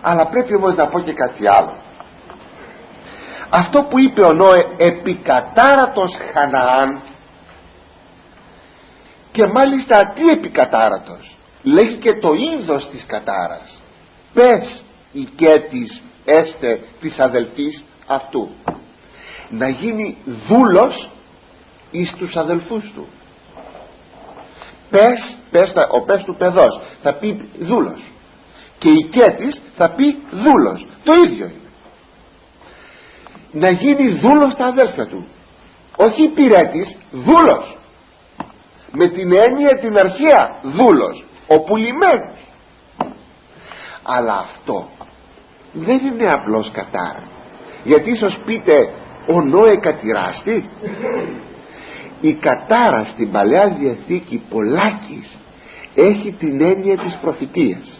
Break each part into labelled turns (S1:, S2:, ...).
S1: Αλλά πρέπει όμως να πω και κάτι άλλο. Αυτό που είπε ο Νόε, επικατάρατος Χαναάν, και μάλιστα τι επικατάρατος, λέγει και το είδος της κατάρας. Πες οικέτης έστε της αδελφής αυτού, να γίνει δούλος εις τους αδελφούς του. Πες του παιδός θα πει δούλος, και οικέτης θα πει δούλος, το ίδιο είναι. Να γίνει δούλος στα αδέλφια του, όχι υπηρέτης, δούλος, με την έννοια την αρχαία δούλος, ο πουλημένος. Αλλά αυτό δεν είναι απλώς κατάρα, γιατί ίσως πείτε ο Νόε κατηράστη. Η κατάρα στην Παλαιά Διαθήκη πολλάκις έχει την έννοια της προφητείας,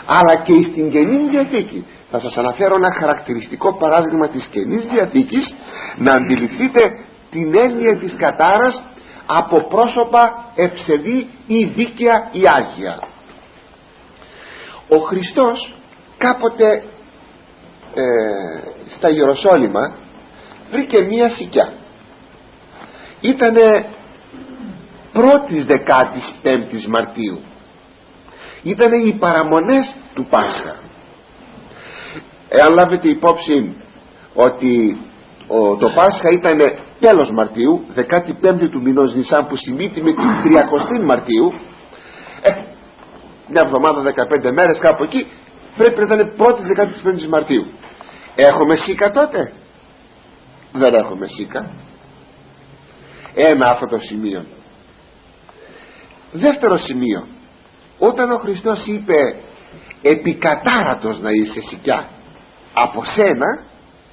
S1: αλλά και στην Καινή Διαθήκη. Θα σας αναφέρω ένα χαρακτηριστικό παράδειγμα της Καινής Διαθήκης, να αντιληφθείτε την έννοια της κατάρας από πρόσωπα ευσεβή ή δίκαια ή άγια. Ο Χριστός κάποτε στα Ιεροσόλυμα βρήκε μία σικιά. Ήτανε 1η 15ης Μαρτίου, ήτανε οι παραμονές του Πάσχα. Εάν λάβετε υπόψη ότι το Πάσχα ήταν τέλος Μαρτίου, 15η του μηνός Νισάν, που συμπίπτει με την 30η Μαρτίου, μια εβδομάδα, 15 μέρες κάπου εκεί, πρέπει να ήταν 1η 15ης Μαρτίου. Έχουμε σίκα τότε? Δεν έχουμε σίκα. Ένα αυτό το σημείο. Δεύτερο σημείο, όταν ο Χριστός είπε επικατάρατος να είσαι σικιά, από σένα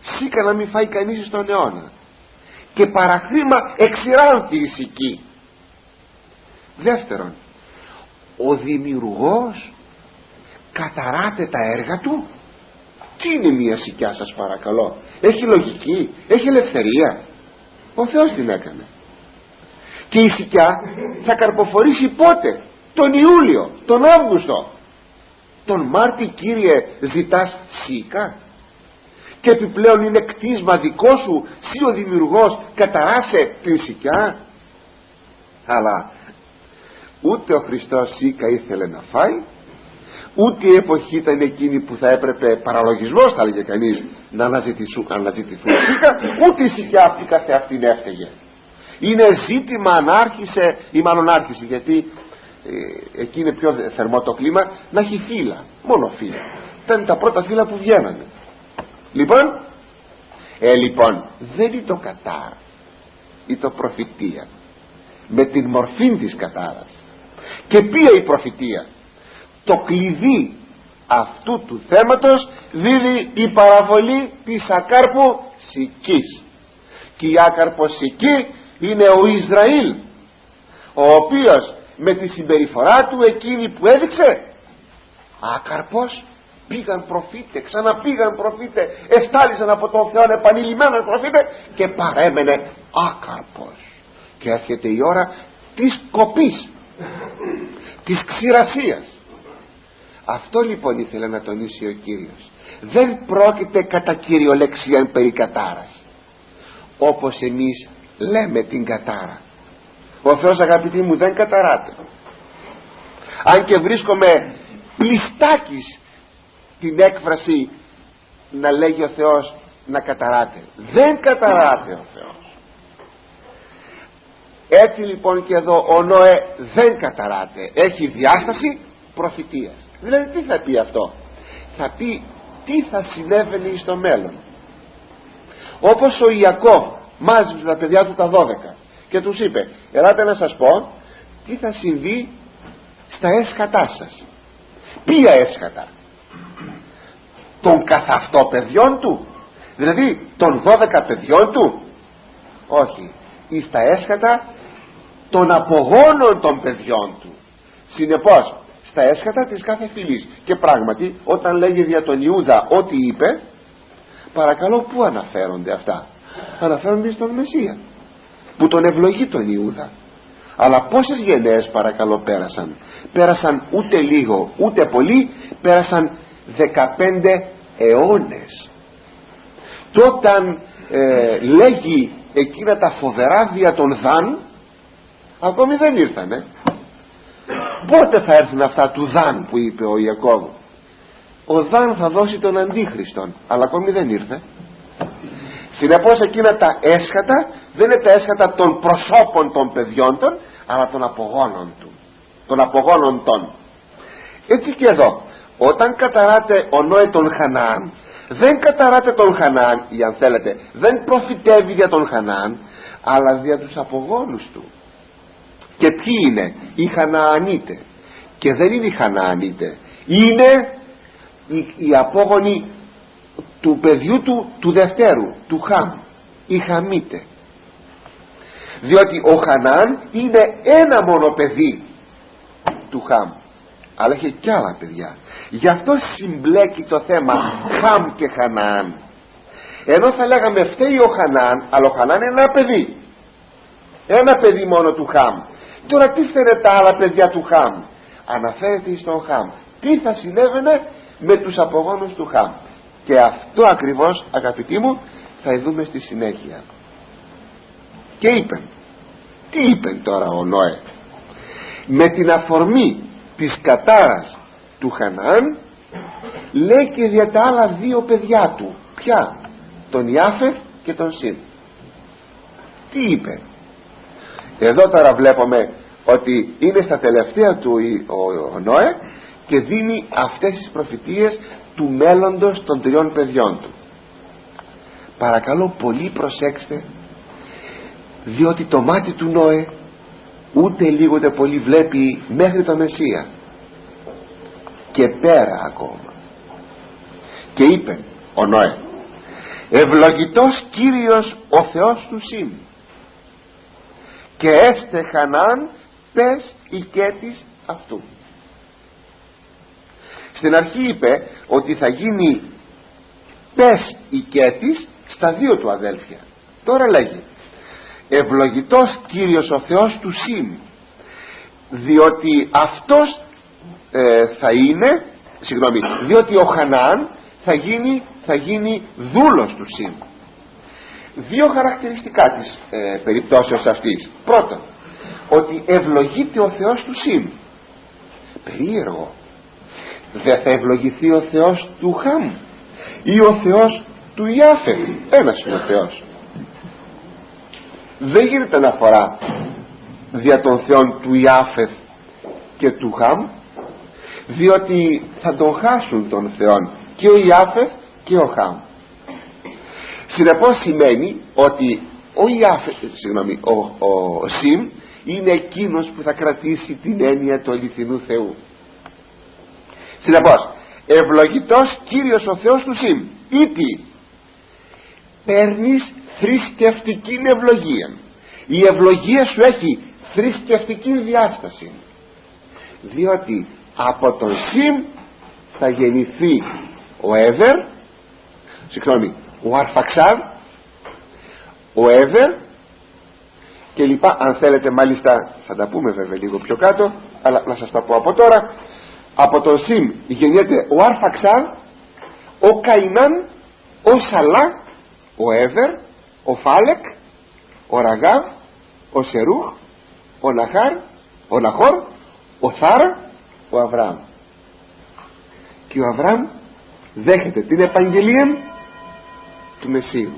S1: σίκα να μην φάει κανείς στον αιώνα, και παραχρήμα εξηράνθη η σική. Δεύτερον, ο δημιουργός καταράται τα έργα του. Τι είναι μια σικιά, σας παρακαλώ? Έχει λογική, έχει ελευθερία? Ο Θεός την έκανε. Και η σικιά θα καρποφορήσει πότε? Τον Ιούλιο, τον Αύγουστο. Τον Μάρτι, Κύριε, ζητάς σίκα? Και επιπλέον είναι κτίσμα δικό σου, εσύ ο δημιουργός καταράσε την σικιά? Αλλά ούτε ο Χριστός σίκα ήθελε να φάει, ούτε η εποχή ήταν εκείνη που θα έπρεπε, παραλογισμός θα έλεγε κανείς, να αναζητηθούν σίκα, ούτε η σικιά αυτή καθεαυτήν έφταιγε. Είναι ζήτημα αν άρχισε, ή μάλλον άρχισε, γιατί εκεί είναι πιο θερμό το κλίμα, να έχει φύλλα, μόνο φύλλα. Ήταν τα πρώτα φύλλα που βγαίνανε. Λοιπόν, δεν είναι το κατάρα, είναι το προφητεία, με την μορφή της κατάρας. Και ποια η προφητεία? Το κλειδί αυτού του θέματος δίδει η παραβολή της ακάρπου σικής. Και η άκαρπος σική είναι ο Ισραήλ, ο οποίος με τη συμπεριφορά του εκείνη που έδειξε, άκαρπος, πήγαν προφήτε, ξαναπήγαν προφήτε, εστάλησαν από τον Θεό επανειλημμένος προφήτε, και παρέμενε άκαρπος. Και έρχεται η ώρα της κοπής, της ξηρασίας. Αυτό λοιπόν ήθελε να τονίσει ο Κύριος. Δεν πρόκειται κατά κυριολεξία περί κατάρας, όπως εμείς λέμε την κατάρα. Ο Θεός, αγαπητοί μου, δεν καταράται. Αν και βρίσκομαι πλιστάκης την έκφραση να λέγει ο Θεός να καταράται. Δεν καταράται ο Θεός. Έτσι λοιπόν και εδώ ο Νόε δεν καταράται. Έχει διάσταση προφητείας. Δηλαδή τι θα πει αυτό? Θα πει τι θα συνέβαινε στο μέλλον. Όπως ο Ιακώβ μάζεψε τα παιδιά του τα 12 και τους είπε, ελάτε να σας πω τι θα συμβεί στα έσχατά σας. Ποια έσχατα? Των καθαυτό παιδιών του, δηλαδή των 12 παιδιών του? Όχι, ή στα έσχατα των απογόνων των παιδιών του. Συνεπώς στα έσχατα της κάθε φυλής. Και πράγματι όταν λέγει δια τον Ιούδα ό,τι είπε, παρακαλώ, πού αναφέρονται αυτά? Αναφέρονται στον Μεσσία που τον ευλογεί τον Ιούδα. Αλλά πόσες γενναίες παρακαλώ πέρασαν? Πέρασαν ούτε λίγο ούτε πολύ, πέρασαν 15 αιώνες. Και όταν λέγει εκείνα τα φοβερά δια των Δαν, ακόμη δεν ήρθανε. Πότε θα έρθουν αυτά του Δαν που είπε ο Ιακώβ? Ο Δαν θα δώσει τον Αντίχριστον, αλλά ακόμη δεν ήρθε. Συνεπώς εκείνα τα έσχατα δεν είναι τα έσχατα των προσώπων των παιδιών των, αλλά των απογόνων του, των απογόνων των. Έτσι και εδώ, όταν καταράται ο Νόε τον Χαναάν, δεν καταράται τον Χαναάν, ή αν θέλετε δεν προφητεύει για τον Χαναάν, αλλά για τους απογόνους του. Και ποιοι είναι? Οι Χαναανίτε. Και δεν είναι οι Χαναανίτε, είναι οι απόγονοι του παιδιού του δευτέρου, του Χαμ, οι Χαμίτε. Διότι ο Χαναάν είναι ένα μόνο παιδί του Χαμ, αλλά έχει και άλλα παιδιά. Γι' αυτό συμπλέκει το θέμα Χαμ και Χαναάν. Ενώ θα λέγαμε φταίει ο Χαναάν, αλλά ο Χαναάν είναι ένα παιδί, ένα παιδί μόνο του Χαμ. Τώρα τι φταίνε τα άλλα παιδιά του Χαμ? Αναφέρεται στον Χαμ. Τι θα συνέβαινε με τους απογόνους του Χαμ? Και αυτό ακριβώς, αγαπητοί μου, θα δούμε στη συνέχεια. Και είπεν, τι είπεν τώρα ο Νόε? Με την αφορμή της κατάρας του Χαναάν λέει και για τα άλλα δύο παιδιά του. Ποια? Τον Ιάφεθ και τον Σιμ. Τι είπε? Εδώ τώρα βλέπουμε ότι είναι στα τελευταία του ο Νόε και δίνει αυτές τις προφητείες του μέλλοντος των τριών παιδιών του. Παρακαλώ πολύ προσέξτε, διότι το μάτι του Νόε ούτε λίγο ούτε πολύ βλέπει μέχρι το Μεσσία και πέρα ακόμα. Και είπε ο Νόε, ευλογητός Κύριος ο Θεός του Σιμ, και έστε Χαναάν πες οικέτης αυτού. Στην αρχή είπε ότι θα γίνει πες οικέτης στα δύο του αδέλφια. Τώρα λέγει ευλογητός Κύριος ο Θεός του Σιμ, διότι αυτός θα είναι, διότι ο Χαναάν θα γίνει δούλος του Σιμ. Δύο χαρακτηριστικά της περιπτώσεως αυτής. Πρώτον, ότι ευλογείται ο Θεός του Σιμ. Περίεργο. Δεν θα ευλογηθεί ο Θεός του Χαμ ή ο Θεός του Ιάφεθ? Ένας είναι ο Θεός. Δεν γίνεται αναφορά δια των Θεών του Ιάφεθ και του Χαμ, διότι θα τον χάσουν τον Θεόν και ο Ιάφεθ και ο Χαμ. Συνεπώς σημαίνει ότι ο Σιμ είναι εκείνος που θα κρατήσει την έννοια του αληθινού Θεού. Συνεπώς, ευλογητός Κύριος ο Θεός του Σιμ, ήτι παίρνεις θρησκευτική ευλογία. Η ευλογία σου έχει θρησκευτική διάσταση, διότι από τον Σιμ θα γεννηθεί ο Έβερ, ο Αρφαξάδ, ο Έβερ και λοιπά. Αν θέλετε μάλιστα θα τα πούμε βέβαια λίγο πιο κάτω, αλλά να σας τα πω από τώρα. Από τον Σιμ γεννιέται ο Αρφαξάδ, ο Καϊνάν, ο Σαλά, ο Έβερ, ο Φάλεκ, ο Ραγάβ, ο Σερούχ, ο Ναχόρ, ο Θάρα, ο Αβραάμ. Και ο Αβραάμ δέχεται την επαγγελία του Μεσσίου.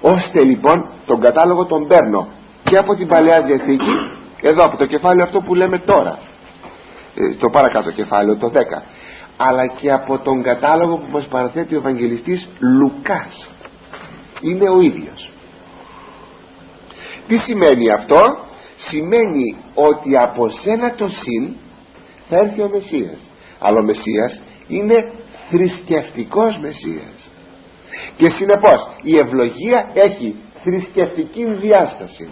S1: Ώστε λοιπόν τον κατάλογο τον παίρνω και από την Παλαιά Διαθήκη, εδώ από το κεφάλαιο αυτό που λέμε τώρα, το παρακάτω κεφάλαιο, το 10, αλλά και από τον κατάλογο που μας παραθέτει ο Ευαγγελιστής Λουκάς. Είναι ο ίδιος. Τι σημαίνει αυτό? Σημαίνει ότι από σένα το Σιμ θα έρθει ο Μεσσίας, αλλά ο Μεσσίας είναι θρησκευτικός Μεσσίας, και συνεπώς η ευλογία έχει θρησκευτική διάσταση.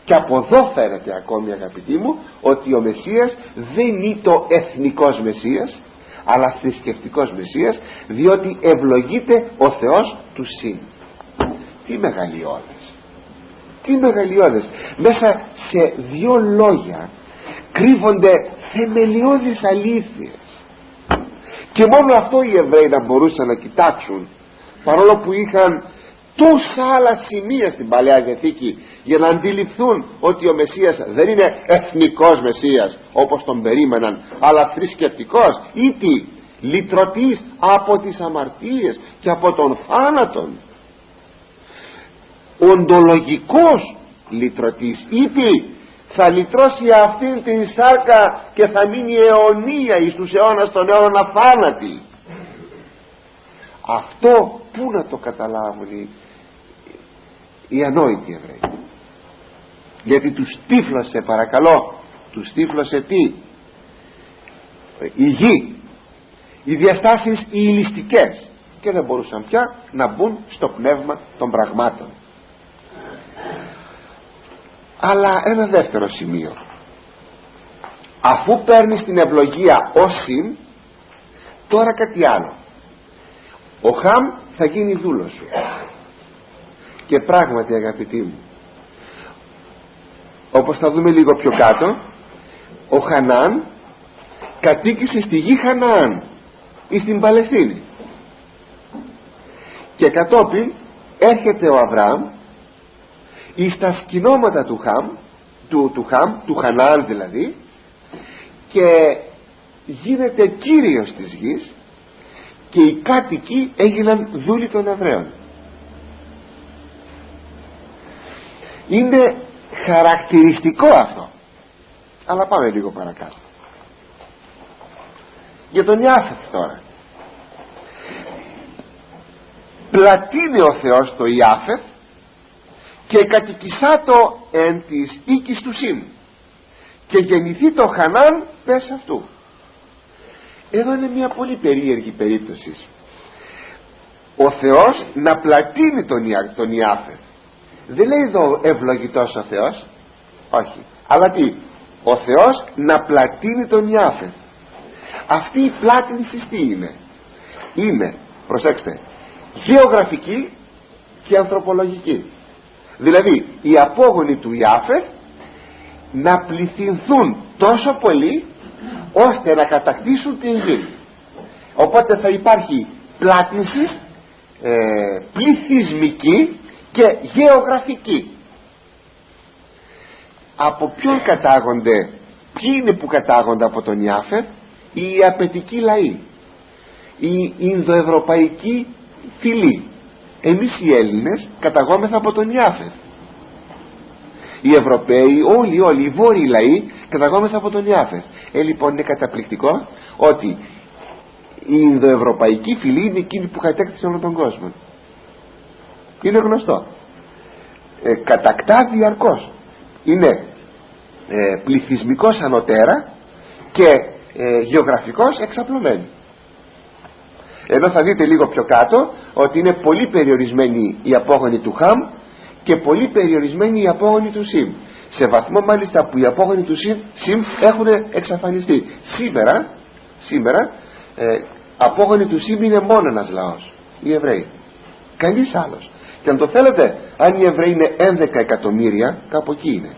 S1: Και από εδώ φαίνεται ακόμη, αγαπητοί μου, ότι ο Μεσσίας δεν είναι το εθνικός Μεσσίας, αλλά θρησκευτικός Μεσσίας, διότι ευλογείται ο Θεός του Σιμ. Τι μεγαλειώδες, τι μεγαλειώδες. Μέσα σε δύο λόγια κρύβονται θεμελιώδεις αλήθειες. Και μόνο αυτό οι Εβραίοι να μπορούσαν να κοιτάξουν, παρόλο που είχαν τόσα άλλα σημεία στην Παλαιά Διαθήκη για να αντιληφθούν ότι ο Μεσσίας δεν είναι εθνικός Μεσσίας όπως τον περίμεναν, αλλά θρησκευτικός, ήτι λυτρωτής από τις αμαρτίες και από τον θάνατον, οντολογικός λυτρωτής, ήτι θα λυτρώσει αυτήν την σάρκα και θα μείνει αιωνία εις τους αιώνας των αιώνων αθάνατη. Αυτό πού να το καταλάβουν οι ανόητοι Εβραίοι? Γιατί τους τύφλωσε, παρακαλώ, τους τύφλωσε τι? Η γη, οι διαστάσεις οι ηλιστικές, και δεν μπορούσαν πια να μπουν στο πνεύμα των πραγμάτων. Αλλά ένα δεύτερο σημείο, αφού παίρνεις την ευλογία ως συν, τώρα κάτι άλλο. Ο Χαμ θα γίνει δούλος σου. Και πράγματι, αγαπητοί μου, όπως θα δούμε λίγο πιο κάτω, ο Χανάν κατοίκησε στη γη Χαναάν ή στην Παλαιστίνη, και κατόπιν έρχεται ο Αβραάμ εις τα σκηνώματα του Χαναάν δηλαδή, και γίνεται κύριος της γης, και οι κάτοικοι έγιναν δούλοι των Εβραίων. Είναι χαρακτηριστικό αυτό. Αλλά πάμε λίγο παρακάτω. Για τον Ιάφεθ τώρα. Πλατείνει ο Θεός το Ιάφεθ και κατοικισάτο εν της οίκης του Σιμ, και γεννηθεί το Χανάν πες αυτού. Εδώ είναι μια πολύ περίεργη περίπτωση. Ο Θεός να πλατείνει τον Ιάφεθ. Δεν λέει εδώ ευλογητός ο Θεός, όχι, αλλά τι? Ο Θεός να πλατείνει τον Ιάφεθ. Αυτή η πλάτυνση τι είναι? Είναι, προσέξτε, γεωγραφική και ανθρωπολογική. Δηλαδή οι απόγονοι του Ιάφεθ να πληθυνθούν τόσο πολύ ώστε να κατακτήσουν την γη. Οπότε θα υπάρχει πλάτυνση πληθυσμική και γεωγραφική. Από ποιον κατάγονται? Ποιοι είναι που κατάγονται από τον Ιάφεθ? Οι απαιτικοί λαοί, η Ινδοευρωπαϊκή φυλή. Εμείς οι Έλληνες καταγόμεθα από τον Ιάφεθ. Οι Ευρωπαίοι, όλοι οι βόρειοι λαοί καταγόμεθα από τον Ιάφεθ. Λοιπόν, είναι καταπληκτικό ότι η Ινδοευρωπαϊκή φυλή είναι εκείνη που κατέκτησε όλο τον κόσμο. Είναι γνωστό. Κατακτά διαρκώς. Είναι πληθυσμικός ανωτέρα και γεωγραφικός εξαπλωμένη. Ενώ θα δείτε λίγο πιο κάτω ότι είναι πολύ περιορισμένοι οι απόγονοι του Χαμ και πολύ περιορισμένοι οι απόγονοι του Σιμ, σε βαθμό μάλιστα που οι απόγονοι του Σιμ έχουν εξαφανιστεί. Σήμερα απόγονοι του Σιμ είναι μόνο ένας λαός, οι Εβραίοι, κανείς άλλος. Και αν το θέλετε, αν οι Εβραίοι είναι 11 εκατομμύρια, κάπου εκεί είναι.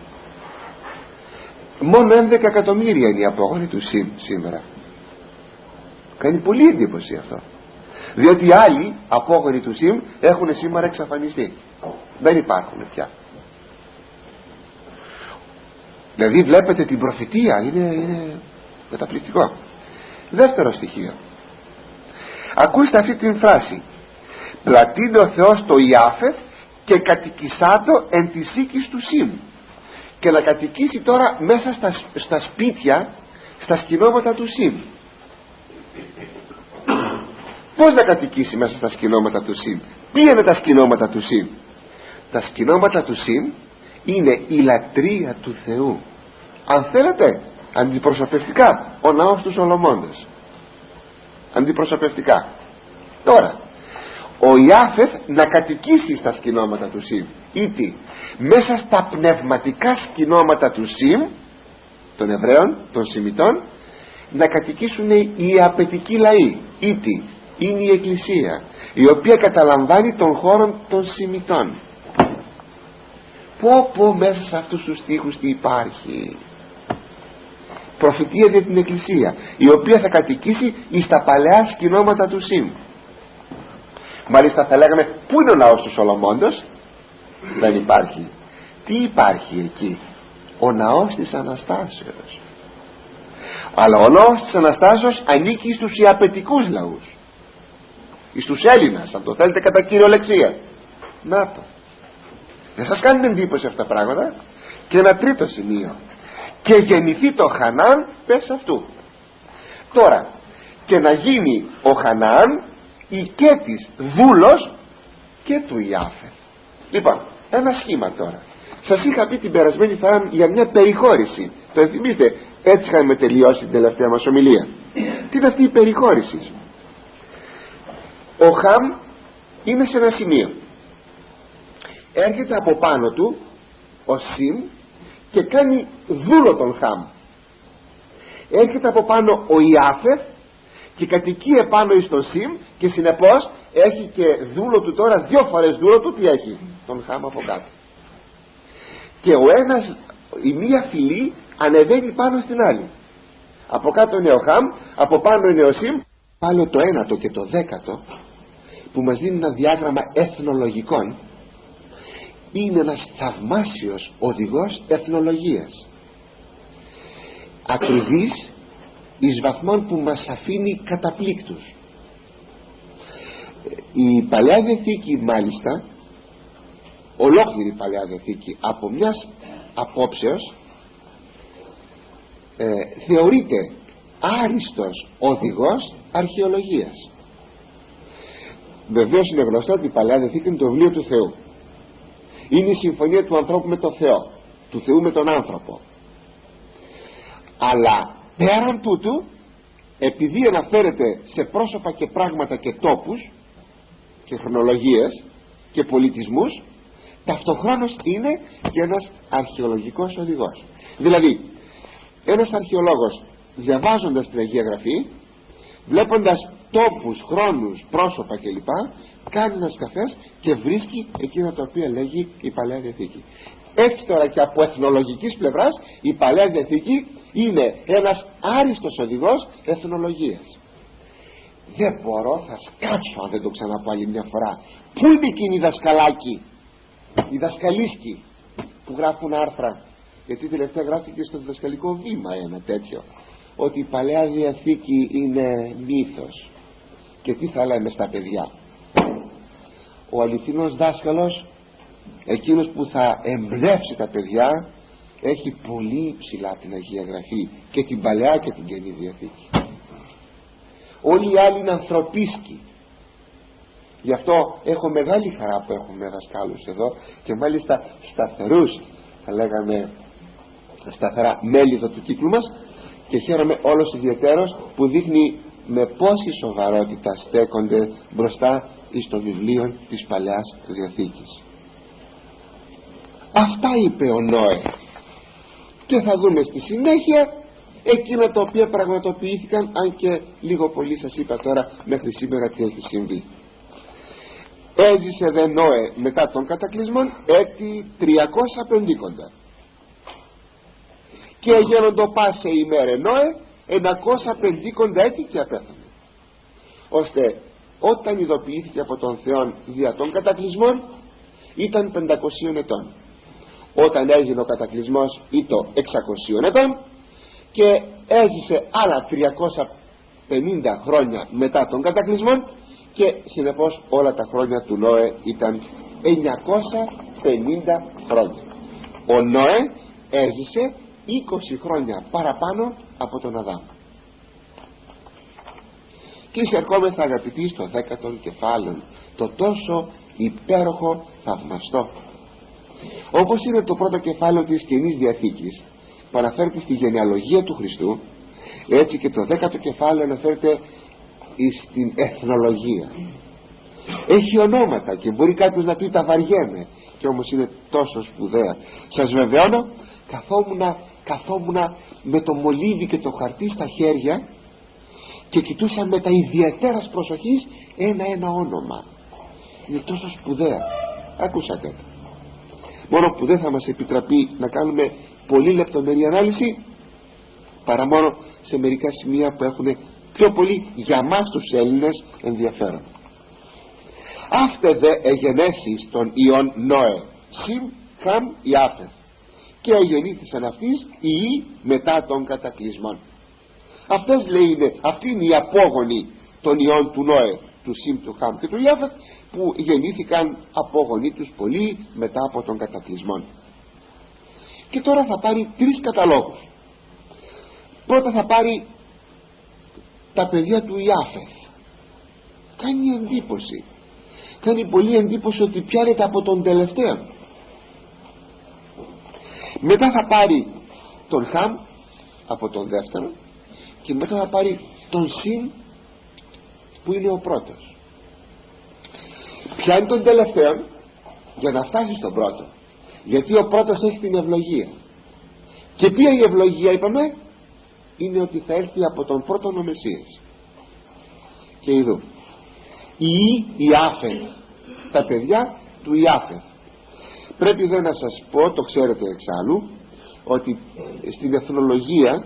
S1: Μόνο 11 εκατομμύρια είναι οι απόγονοι του Σιμ σήμερα. Κάνει πολύ εντύπωση αυτό, διότι οι άλλοι απόγονοι του Σιμ έχουν σήμερα εξαφανιστεί, δεν υπάρχουν πια. Δηλαδή βλέπετε την προφητεία, είναι καταπληκτικό. Δεύτερο στοιχείο, ακούστε αυτή την φράση: πλατείνει ο Θεός το Ιάφεθ και κατοικισάτο εν της οίκης του Σιμ. Και να κατοικήσει τώρα μέσα στα σπίτια, στα σκηνώματα του Σιμ. Πώς να κατοικήσει μέσα στα σκηνώματα του Σιμ? Ποια είναι τα σκηνώματα του Σιμ? Τα σκηνώματα του Σιμ είναι η λατρεία του Θεού. Αν θέλετε, αντιπροσωπευτικά ο ναός του Σολομώντος. Αντιπροσωπευτικά. Τώρα ο Ιάφεθ να κατοικήσει στα σκηνώματα του Σιμ, ήτι μέσα στα πνευματικά σκηνώματα του Σιμ, των Εβραίων, των Σιμιτών, να κατοικήσουν οι απαιτικοί λαοί, ήτι είναι η Εκκλησία, η οποία καταλαμβάνει τον χώρο των Σιμιτών. Πω μέσα σε αυτούς τους στίχους τι υπάρχει? προφητεία για την Εκκλησία, η οποία θα κατοικήσει εις τα παλαιά σκηνώματα του Σιμ. Μάλιστα θα λέγαμε, πού είναι ο ναός του Σολομώντος? Δεν υπάρχει. Τι υπάρχει εκεί? Ο ναός της Αναστάσεως. Αλλά ο ναός της Αναστάσεως ανήκει στους ιαπετικούς λαούς, στους Έλληνας, αν το θέλετε κατά κυριολεξία. Να το. Δεν σας κάνουν εντύπωση αυτά τα πράγματα? Και ένα τρίτο σημείο, και γεννηθεί το Χανάν πες αυτού. Τώρα, και να γίνει ο Χανάν οικέτης δούλος και του Ιάφεθ. Λοιπόν, ένα σχήμα τώρα. Σας είχα πει την περασμένη φορά για μια περιχώρηση. Το θυμίστε, έτσι είχαμε τελειώσει την τελευταία μας ομιλία. Τι είναι αυτή η περιχώρηση? Ο Χαμ είναι σε ένα σημείο, έρχεται από πάνω του ο Σιμ και κάνει δούλο τον Χαμ. Έρχεται από πάνω ο Ιάφεθ και κατοικεί επάνω εις τον Σιμ, και συνεπώς έχει και δούλο του τώρα, 2 φορές δούλο του. Τι έχει? Τον Χαμ από κάτω. Και ο ένας, η μία φυλή ανεβαίνει πάνω στην άλλη. Από κάτω είναι ο Χαμ, από πάνω είναι ο Σιμ. Πάλι το 9ο και το 10ο, που μας δίνει ένα διάγραμμα εθνολογικών, είναι ένας θαυμάσιος οδηγός εθνολογίας, ακριβής εις βαθμών που μας αφήνει καταπλήκτους. Η Παλαιά Διαθήκη, μάλιστα ολόκληρη η Παλαιά Διαθήκη, από μιας απόψεως θεωρείται άριστος οδηγός αρχαιολογίας. Βεβαίως είναι γνωστό ότι η Παλαιά Διαθήκη είναι το βιβλίο του Θεού. Είναι η συμφωνία του ανθρώπου με τον Θεό, του Θεού με τον άνθρωπο. Αλλά πέραν τούτου, επειδή αναφέρεται σε πρόσωπα και πράγματα και τόπους και χρονολογίες και πολιτισμούς, ταυτοχρόνως είναι και ένας αρχαιολογικός οδηγός. Δηλαδή, ένας αρχαιολόγος, διαβάζοντας την Αγία Γραφή, βλέποντας τόπους, χρόνους, πρόσωπα κλπ, κάνει ένα σκαφές και βρίσκει εκείνα τα οποία λέγει η Παλαιά Διαθήκη. Έτσι τώρα, και από εθνολογικής πλευράς, η Παλαιά Διαθήκη είναι ένας άριστος οδηγός εθνολογίας. Δεν μπορώ, θα σκάτσω αν δεν το ξαναπώ άλλη μια φορά. Πού είναι εκείνοι οι δασκαλάκοι, οι δασκαλίσκοι που γράφουν άρθρα? Γιατί τελευταία γράφτηκε στο διδασκαλικό βήμα ένα τέτοιο, ότι η Παλαιά Διαθήκη είναι μύθος. Και τι θα λέμε στα παιδιά? Ο αληθινός δάσκαλος, εκείνος που θα εμπνεύσει τα παιδιά, έχει πολύ ψηλά την Αγία Γραφή, και την Παλαιά και την Καινή Διαθήκη. Όλοι οι άλλοι είναι ανθρωπίσκοι. Γι' αυτό έχω μεγάλη χαρά που έχουμε δασκάλους εδώ, και μάλιστα σταθερούς, θα λέγαμε σταθερά μέλη του κύκλου μας, και χαίρομαι όλος ιδιαιτέρως που δείχνει με πόση σοβαρότητα στέκονται μπροστά εις το βιβλίο της Παλαιάς Διαθήκης. Αυτά είπε ο Νόε, και θα δούμε στη συνέχεια εκείνα τα οποία πραγματοποιήθηκαν, αν και λίγο πολύ σας είπα τώρα μέχρι σήμερα τι έχει συμβεί. Έζησε δε Νόε μετά των κατακλυσμών έτη 350, και έγινοντο πάσε ημέρε Νόε 950 έτη και απέθανε, ώστε όταν ειδοποιήθηκε από τον Θεό δια των κατακλυσμών ήταν 500 ετών. Όταν έγινε ο κατακλυσμός ήταν 600 ετών, και έζησε άλλα 350 χρόνια μετά των κατακλυσμών, και συνεπώς όλα τα χρόνια του Νόε ήταν 950 χρόνια. Ο Νόε έζησε 20 χρόνια παραπάνω από τον Αδάμ. Και εισερχόμεθα, αγαπητοί, στο 10ο κεφάλαιο, το τόσο υπέροχο, θαυμαστό, όπως είναι το πρώτο κεφάλαιο της Καινής Διαθήκης που αναφέρεται στη γενεαλογία του Χριστού, έτσι και το 10ο κεφάλαιο αναφέρεται στην εθνολογία. Έχει ονόματα και μπορεί κάποιος να πει τα βαριέμαι, και όμως είναι τόσο σπουδαία. Σας βεβαιώνω, καθόμουνα με το μολύβι και το χαρτί στα χέρια και κοιτούσα με τα ιδιαιτέρας προσοχής ένα όνομα. Είναι τόσο σπουδαία. Ακούσατε. Μόνο που δεν θα μας επιτραπεί να κάνουμε πολύ λεπτομερή ανάλυση, παρά μόνο σε μερικά σημεία που έχουν πιο πολύ για μας τους Έλληνες ενδιαφέρον. Αύτε δε εγενέσεις των ιών Νόε, Σιμ, Χαμ, Ιάφεθ, και εγεννήθησαν αυτής οι μετά των κατακλυσμών. Αυτές λέει είναι, αυτοί είναι οι απόγονοι των ιών του Νόε, του Σιμ, του Χαμ και του Ιάφεθ, που γεννήθηκαν απόγονοι τους πολύ μετά από τον κατακλυσμών. Και τώρα θα πάρει τρεις καταλόγους. Πρώτα θα πάρει τα παιδιά του Ιάφεθ. Κάνει εντύπωση, κάνει πολύ εντύπωση ότι πιάνεται από τον τελευταίο. Μετά θα πάρει τον Χαμ από τον δεύτερο, και μετά θα πάρει τον Σιμ που είναι ο πρώτος. Πιάνει τον τελευταίο για να φτάσει στον πρώτο, γιατί ο πρώτος έχει την ευλογία. Και ποια η ευλογία, είπαμε, είναι ότι θα έρθει από τον πρώτον ο Μεσσίας. Και ειδού η Ιάφεθ, τα παιδιά του Ιάφεθ. Πρέπει δε να σας πω, το ξέρετε εξάλλου, ότι στην εθνολογία,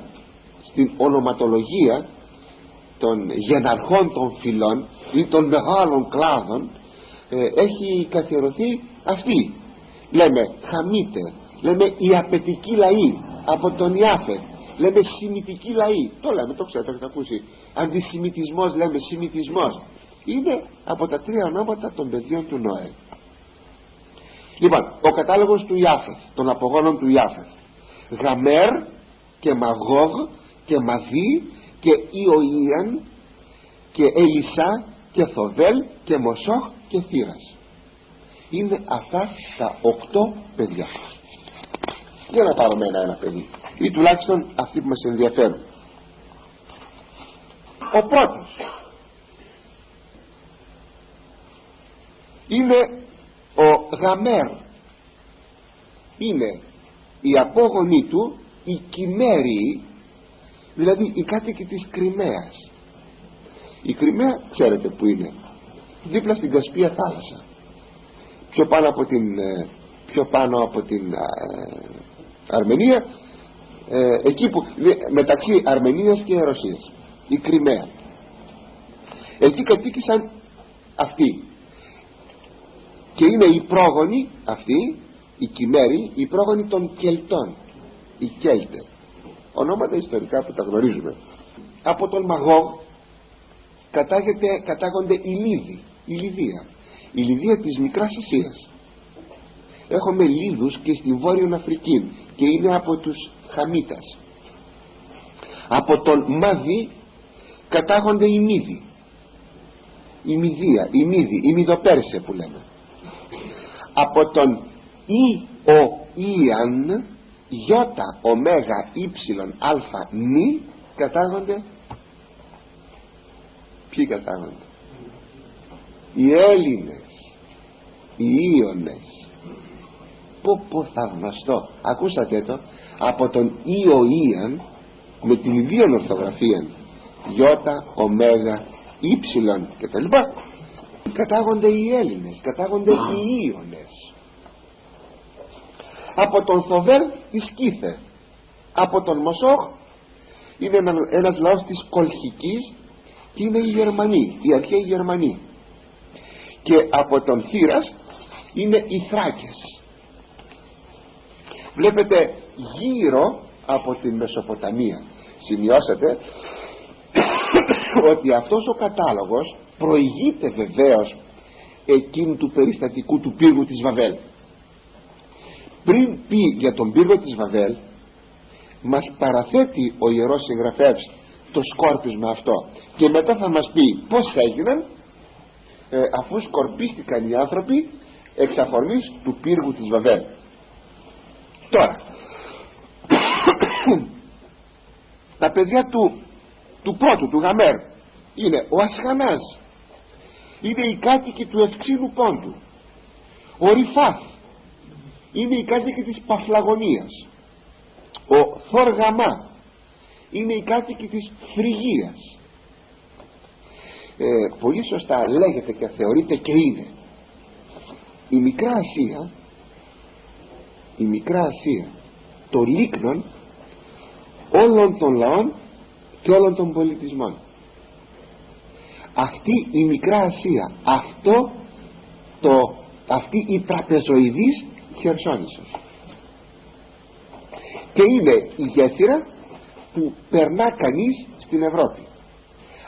S1: στην ονοματολογία των γεναρχών των φυλών ή των μεγάλων κλάδων, έχει καθιερωθεί αυτή. Λέμε Χαμίτε, λέμε οι απαιτικοί λαοί από τον Ιάφεθ, λέμε σημιτικοί λαοί. Το λέμε, το ξέρετε, το έχετε ακούσει. Αντισημιτισμός, λέμε σημιτισμός. Είναι από τα τρία ονόματα των παιδιών του Νόε. Λοιπόν, ο κατάλογος του Ιάφεθ, των απογόνων του Ιάφεθ: Γαμέρ και Μαγόγ και Μαδί και Ιωίαν και Ελισά και Θοβέλ και Μοσόχ και Θύρας. Είναι αυτά τα 8 παιδιά. Για να πάρουμε ένα παιδί, ή τουλάχιστον αυτοί που μας ενδιαφέρουν. Ο πρώτος είναι ο Γαμέρ. Είναι οι απόγονοι του οι Κιμέριοι, δηλαδή οι κάτοικοι της Κριμαίας. Η Κριμαία ξέρετε που είναι, δίπλα στην Κασπία θάλασσα, πιο πάνω από την Αρμενία, εκεί που μεταξύ Αρμενίας και Ρωσίας, η Κριμαία. Εκεί κατοίκησαν αυτοί, και είναι οι πρόγονοι αυτοί, οι Κιμέριοι, οι πρόγονοι των Κελτών, οι Κέλτε, ονόματα ιστορικά που τα γνωρίζουμε. Από τον Μαγόγ κατάγονται οι Λίδοι, η Λιδία της Μικράς Ασίας. Έχουμε Λίδους και στη Βόρειο Αφρική και είναι από τους Χαμίτας. Από τον Μαδί κατάγονται οι Μίδοι, η Μηδία, οι Μηδοπέρσε που λέμε. Από τον Ιωίαν, Ιώτα, Ωμέγα, Ήψιλον, Αλφα, Νι κατάγονται. Ποιοι κατάγονται? Οι Έλληνες, οι Ιώνες. Πω θαυμαστό, ακούσατε το? Από τον Ιωίαν, με την ιδίων ορθογραφία, Ιώτα, Ωμέγα, Ήψιλον και τα λοιπά, κατάγονται οι Έλληνες, κατάγονται οι Ιώνες. Από τον Θοβέλ η Σκύθε. Από τον Μοσόχ είναι ένας λαός της Κολχικής και είναι οι Γερμανοί, οι αρχαίοι Γερμανοί. Και από τον Θύρας είναι οι Θράκες. Βλέπετε γύρω από την Μεσοποταμία. Σημειώσατε ότι αυτός ο κατάλογος προηγείται βεβαίως εκείνου του περιστατικού του πύργου της Βαβέλ. Πριν πει για τον πύργο της Βαβέλ, μας παραθέτει ο Ιερός Συγγραφέας το σκόρπισμα αυτό, και μετά θα μας πει πως έγιναν αφού σκορπίστηκαν οι άνθρωποι εξ αφορμής του πύργου της Βαβέλ. Τώρα τα παιδιά του πρώτου, του Γαμέρ, είναι ο Ασχανάς, είναι οι κάτοικοι του Ευξήνου Πόντου. Ο Ριφάθ είναι οι κάτοικοι της Παφλαγωνίας. Ο Θοργαμά είναι οι κάτοικοι της Φρυγίας. Πολύ σωστά λέγεται και θεωρείται και είναι η Μικρά Ασία, το Λίκνον, όλων των λαών και όλων των πολιτισμών. Αυτή η Μικρά Ασία, αυτή η τραπεζοειδής Χερσόνησος, και είναι η γέφυρα που περνά κανείς στην Ευρώπη,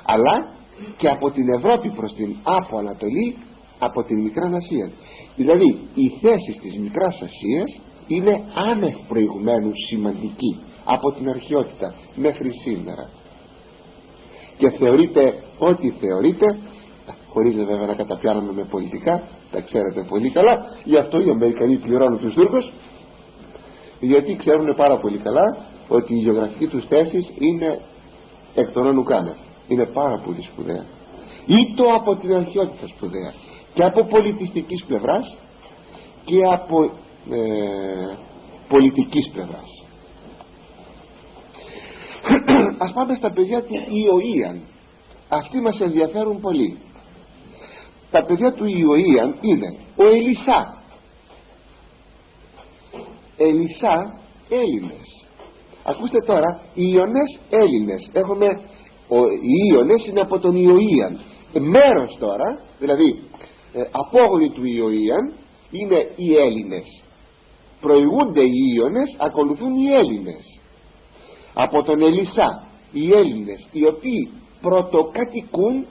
S1: αλλά και από την Ευρώπη προς την Άπο Ανατολή, από την Μικρά Ασία. Δηλαδή η θέση της Μικράς Ασίας είναι άνευ προηγουμένου σημαντική από την αρχαιότητα μέχρι σήμερα, και θεωρείται ό,τι θεωρείται, χωρίς βέβαια να καταπιάνουμε με πολιτικά, τα ξέρετε πολύ καλά. Γι' αυτό οι Αμερικανοί πληρώνουν τους Τούρκους, γιατί ξέρουν πάρα πολύ καλά ότι η γεωγραφική τους θέση είναι εκ των όνου κάνευ. Είναι πάρα πολύ σπουδαία, ήτο από την αρχαιότητα σπουδαία, και από πολιτιστικής πλευράς και από πολιτικής πλευράς. Ας πάμε στα παιδιά του Ιωΐαν. Αυτοί μας ενδιαφέρουν πολύ. Τα παιδιά του Ιωΐαν είναι ο Ελισά. Ελισά Έλληνες. Ακούστε τώρα, οι Ιωνές Έλληνες. Οι Ιωνές είναι από τον Ιωΐαν. Μέρος τώρα, δηλαδή απόγονοι του Ιωΐαν είναι οι Έλληνες. Προηγούνται οι Ιωνές, ακολουθούν οι Έλληνες. Από τον Ελισά οι Έλληνες, οι οποίοι πρωτοκατοικούν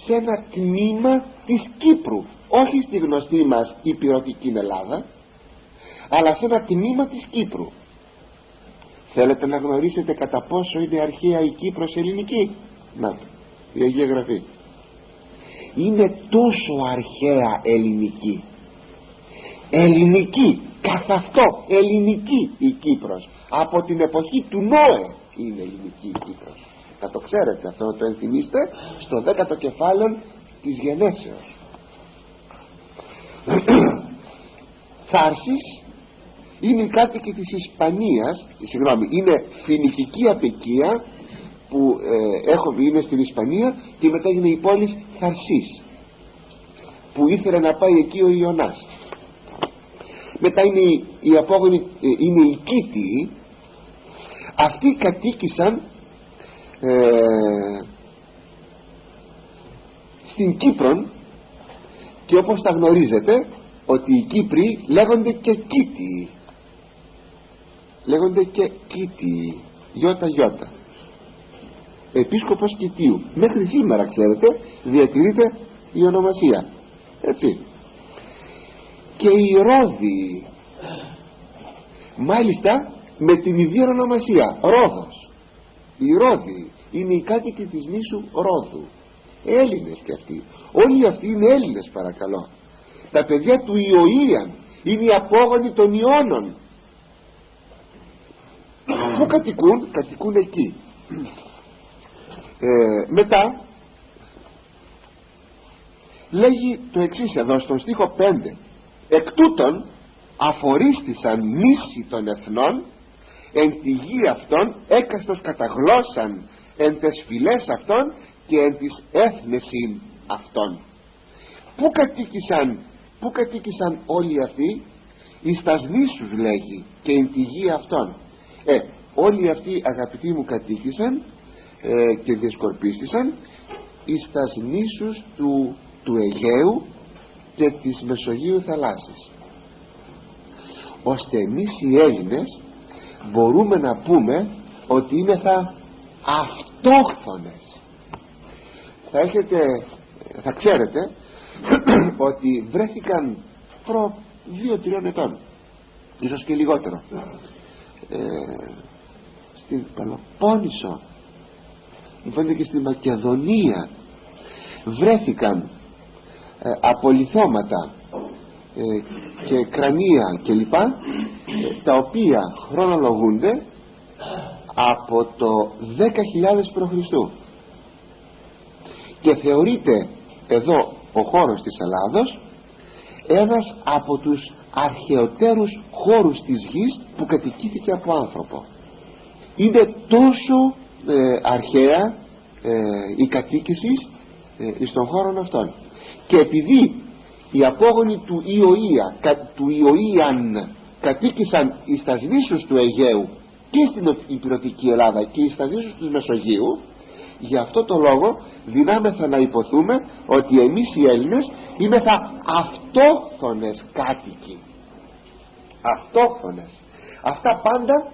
S1: σε ένα τμήμα της Κύπρου, όχι στη γνωστή μας υπηρετική Ελλάδα, αλλά σε ένα τμήμα της Κύπρου. Θέλετε να γνωρίσετε κατά πόσο είναι αρχαία η Κύπρος ελληνική? Να, η Αγία Γραφή. Είναι τόσο αρχαία ελληνική, καθ' αυτό ελληνική η Κύπρος. Από την εποχή του Νόε είναι ελληνική η Κύπρος. Να το ξέρετε αυτό, να το ενθυμίστε στο 10ο κεφάλαιο της Γενέσεως. Θάρσης είναι οι κάτοικοι της Ισπανίας, είναι φοινικική απικία που είναι στην Ισπανία, και μετά είναι η πόλη Θαρσής που ήθελε να πάει εκεί ο Ιωνάς. Μετά είναι οι απόγονοι, είναι οι Κίτιοι. Αυτοί κατοίκησαν στην Κύπρο, και όπως τα γνωρίζετε ότι οι Κύπροι λέγονται και Κίτιοι, γιώτα, επίσκοπος Κιτίου. Μέχρι σήμερα, ξέρετε, διατηρείται η ονομασία, έτσι. Και οι Ρώδιοι, μάλιστα με την ίδια ονομασία, Ρόδος. Οι Ρώδιοι είναι οι κάτοικοι της νήσου Ρόδου, Έλληνες και αυτοί. Όλοι αυτοί είναι Έλληνες, παρακαλώ. Τα παιδιά του Ιωΐαν είναι οι απόγονοι των Ιώνων. Πού κατοικούν εκεί. Μετά λέγει το εξής εδώ στον στίχο 5: εκ τούτων αφορίστησαν νήσοι των εθνών εν τη γη αυτών, έκαστος καταγλώσσαν εν τες φυλές αυτών και εν της έθνεσιν αυτών. Πού κατοίκησαν όλοι αυτοί? εις τας νήσους λέγει, και εν τη γη αυτών. Όλοι αυτοί, αγαπητοί μου, κατοίκησαν και διασκορπίστησαν εις τας νήσους του Αιγαίου και της Μεσογείου θαλάσσης, ώστε εμείς οι Έλληνες μπορούμε να πούμε ότι είμεθα αυτόχθονες. Θα ξέρετε ότι βρέθηκαν προ 2-3 ετών, ίσως και λιγότερο, στην Πελοπόννησο, φαίνεται και στη Μακεδονία, βρέθηκαν απολιθώματα και κρανία κλπ, τα οποία χρονολογούνται από το 10.000 π.Χ. και θεωρείται εδώ ο χώρος της Ελλάδος ένας από τους αρχαιοτέρους χώρους της γης που κατοικήθηκε από άνθρωπο. Είναι τόσο αρχαία η κατοίκηση στον χώρο αυτόν, και επειδή οι απόγονοι του Ιωΐαν κατοίκησαν εις τας νήσους του Αιγαίου και στην υπηρετική Ελλάδα και στα νήσους της Μεσογείου. Γι' αυτό το λόγο δυνάμεθα να υποθούμε ότι εμείς οι Έλληνες είμεθα αυτόχθονες κάτοικοι. Αυτόχθονες. Αυτά πάντα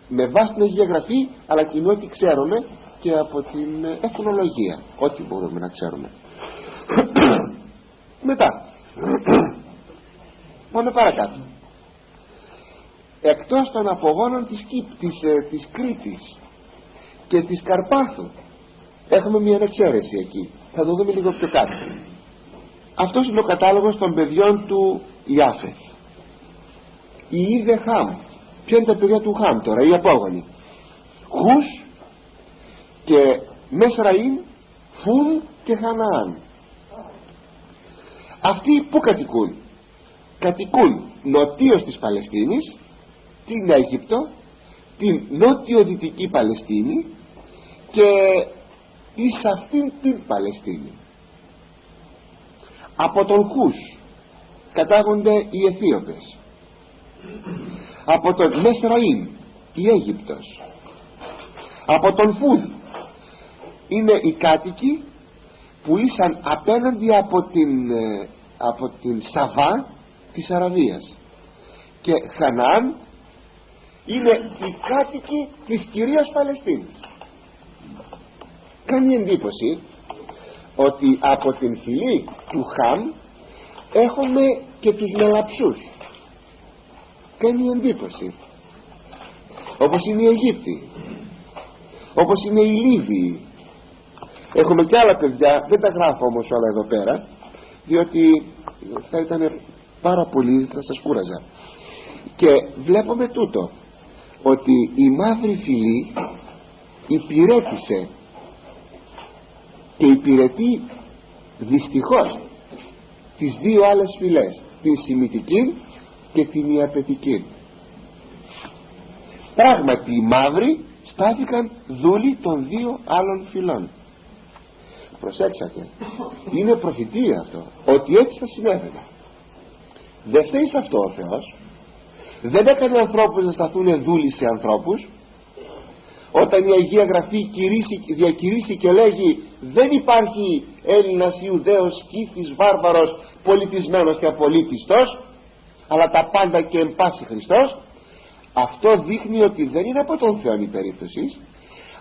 S1: με βάση την Αγία Γραφή, αλλά και με ό,τι ξέρουμε και από την εθνολογία, ό,τι μπορούμε να ξέρουμε. Μετά πάμε παρακάτω. Εκτός των απογόνων της Κρήτης και της Καρπάθου έχουμε μια εξαίρεση εκεί, θα το δούμε λίγο πιο κάτω. Αυτός είναι ο κατάλογος των παιδιών του Ιάφεθ. Η Είδε Χάμ. Ποια είναι τα παιδιά του Χάμ τώρα, οι απόγονοι? Χους και Μεσραήμ, Φούδ και Χαναάν. Αυτοί που κατοικούν? Κατοικούν νοτίως της Παλαιστίνης, την Αίγυπτο, την νότιο-δυτική Παλαιστίνη και εις αυτήν την Παλαιστίνη. Από τον Χούς κατάγονται οι Αιθίωπες, από τον Μεσραήμ η Αίγυπτος, από τον Φούδ είναι οι κάτοικοι που ήσαν απέναντι από την Σαβά της Αραβίας, και Χαναάν είναι οι κάτοικοι της κυρίας Παλαιστίνης. Κάνει εντύπωση ότι από την φυλή του Χαμ έχουμε και τους Μελαψούς. Κάνει εντύπωση. Όπως είναι οι Αιγύπτιοι, όπως είναι οι Λίβιοι. Έχουμε και άλλα παιδιά, δεν τα γράφω όμως όλα εδώ πέρα, διότι θα ήταν πάρα πολύ, θα σας κούραζα. Και βλέπουμε τούτο, ότι η μαύρη φυλή υπηρέτησε και υπηρετεί δυστυχώς τις δύο άλλες φυλές, την Σημιτική και την Ιαπετική. Πράγματι οι μαύροι στάθηκαν δούλοι των δύο άλλων φυλών. Προσέξατε, είναι προφητεία αυτό, ότι έτσι θα συνέβαινε. Δεν φταίει σε αυτό ο Θεός. Δεν έκανε ανθρώπους να σταθούν δούλοι σε ανθρώπους. Όταν η Αγία Γραφή διακηρύσει και λέγει δεν υπάρχει Έλληνας, Ιουδαίος, Σκύθης, Βάρβαρος, πολιτισμένος και απολύτιστος, αλλά τα πάντα και εν πάση Χριστός, αυτό δείχνει ότι δεν είναι από τον Θεό η περίπτωση,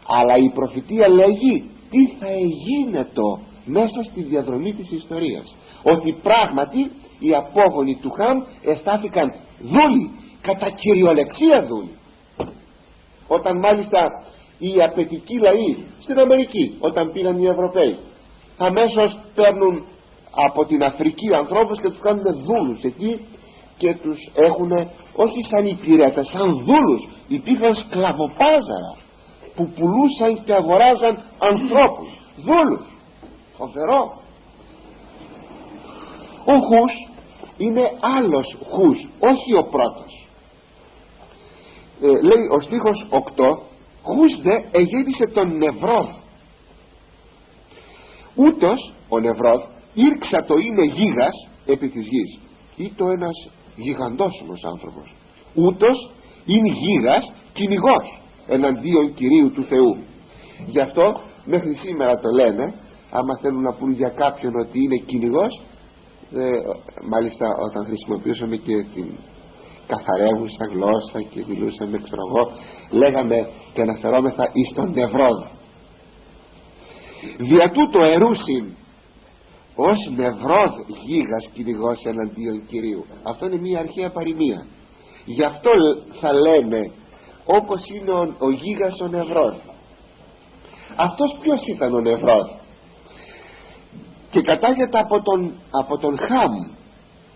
S1: αλλά η προφητεία λέγει τι θα εγίνετο μέσα στη διαδρομή της ιστορίας, ότι πράγματι οι απόγονοι του Χαμ εστάθηκαν δούλοι, κατά κυριολεξία δούλοι. Όταν μάλιστα οι απαιτικοί λαοί στην Αμερική, όταν πήγαν οι Ευρωπαίοι, αμέσως παίρνουν από την Αφρική ανθρώπους και τους κάνουν δούλους εκεί και τους έχουν όχι σαν υπηρέτες, σαν δούλους. Υπήρχαν σκλαβοπάζαρα που πουλούσαν και αγοράζαν ανθρώπους, δούλους. Φοβερό. Ο Χούς είναι άλλος Χούς, όχι ο πρώτος. Λέει ο στίχος 8, Χούς δε εγέννησε τον Νεβρόδ. Ούτως ο Νεβρόδ ήρξατο είναι γίγας επί της γης, ή το ένας γιγαντόσιμος άνθρωπος. Ούτως είναι γίγας κυνηγός εναντίον Κυρίου του Θεού. Γι' αυτό μέχρι σήμερα το λένε, άμα θέλουν να πούν για κάποιον ότι είναι κυνηγός, μάλιστα όταν χρησιμοποιούσαμε και την καθαρεύουσα γλώσσα και μιλούσαμε, ξέρω εγώ, λέγαμε και αναφερόμεθα εις τον Νεβρόδ. Δια τούτο ερούσιν ως Νεβρόδ γίγας κυνηγός εναντίον Κυρίου. Αυτό είναι μια αρχαία παροιμία. Γι' αυτό θα λένε όπως είναι ο γίγας ο Νεβρόδ. Αυτός ποιος ήταν ο Νεβρόδ? Και κατάγεται από τον Χαμ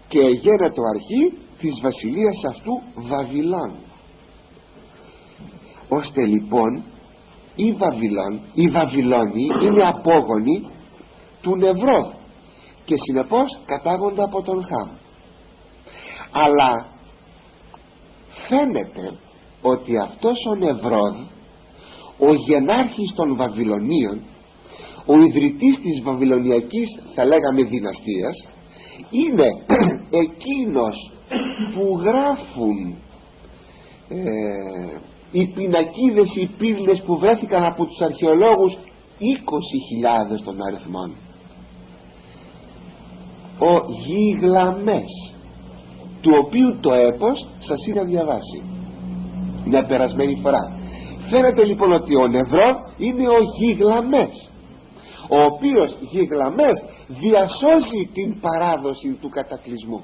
S1: και γένετο αρχή της βασιλείας αυτού Βαβυλών. Ώστε λοιπόν οι Βαβυλώνοι είναι απόγονοι του Νεβρόδ και συνεπώς κατάγονται από τον Χαμ. Αλλά φαίνεται ότι αυτός ο Νεβρόδ, ο γενάρχης των Βαβυλωνίων, ο ιδρυτής της Βαβυλωνιακής θα λέγαμε δυναστείας, είναι εκείνος που γράφουν οι πινακίδες, οι πύλες που βρέθηκαν από τους αρχαιολόγους 20.000 των αριθμών. Ο Γιγλαμές, του οποίου το έπος σας είχα διαβάσει μια περασμένη φορά. Φαίνεται λοιπόν ότι ο Νευρών είναι ο Γιγλαμές, ο οποίος Γιγλαμές διασώζει την παράδοση του κατακλυσμού,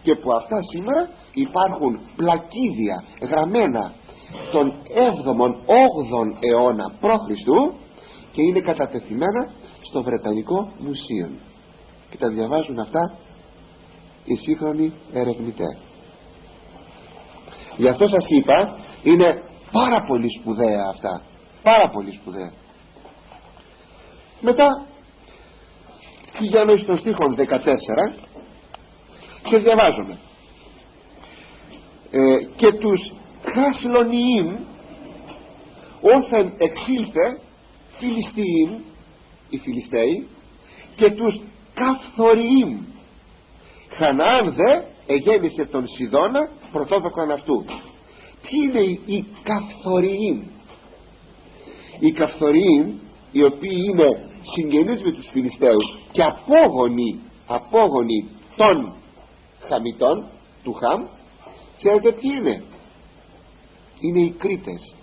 S1: και που αυτά σήμερα υπάρχουν πλακίδια γραμμένα τον 7ο-8ο αιώνα π.Χ. και είναι κατατεθειμένα στο Βρετανικό Μουσείο και τα διαβάζουν αυτά οι σύγχρονοι ερευνητές. Γι' αυτό σας είπα, είναι πάρα πολύ σπουδαία αυτά, πάρα πολύ σπουδαία. Μετά πηγαίνω στον στίχο 14 και διαβάζουμε και τους Χασλονιήμ όθεν εξήλθε Φιλιστιήμ, οι Φιλιστέοι, και τους Καφθοριήμ. Χαναάν δε εγέννησε τον Σιδώνα πρωτότοκον αυτού. Ποιοι είναι οι Καφθοριήμ? Οι Καφθοριήμ, οι οποίοι είναι συγγενείς με τους Φιλιστέους και απόγονοι των Χαμιτών, του Χαμ, ξέρετε ποιοι είναι? Είναι οι Κρήτες.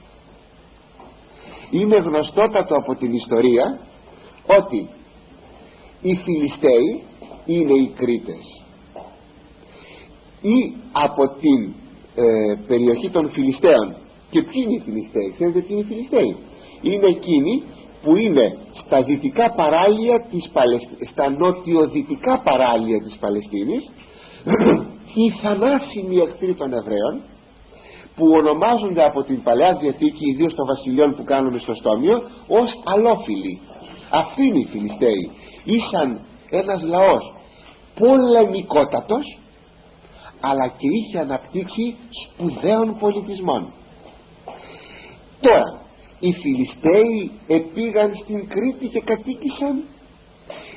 S1: Είναι γνωστότατο από την ιστορία ότι οι Φιλιστέοι είναι οι Κρήτες, ή από την περιοχή των Φιλιστέων. Και ποιοι είναι οι Φιλιστέοι? Ξέρετε ποιοι είναι οι Φιλιστέοι? Είναι εκείνοι που είναι στα δυτικά παράλια της στα νοτιοδυτικά παράλια της Παλαιστίνης, οι θανάσιμοι εχθροί των Εβραίων, που ονομάζονται από την Παλαιά Διαθήκη, ιδίως των βασιλιών που κάνουμε στο Στόμιο, ως αλόφιλοι. Αυτοί είναι οι Φιλιστέοι. Ήσαν ένας λαός πολεμικότατος, αλλά και είχε αναπτύξει σπουδαίων πολιτισμών. Τώρα, οι Φιλιστέοι επήγαν στην Κρήτη και κατοίκησαν,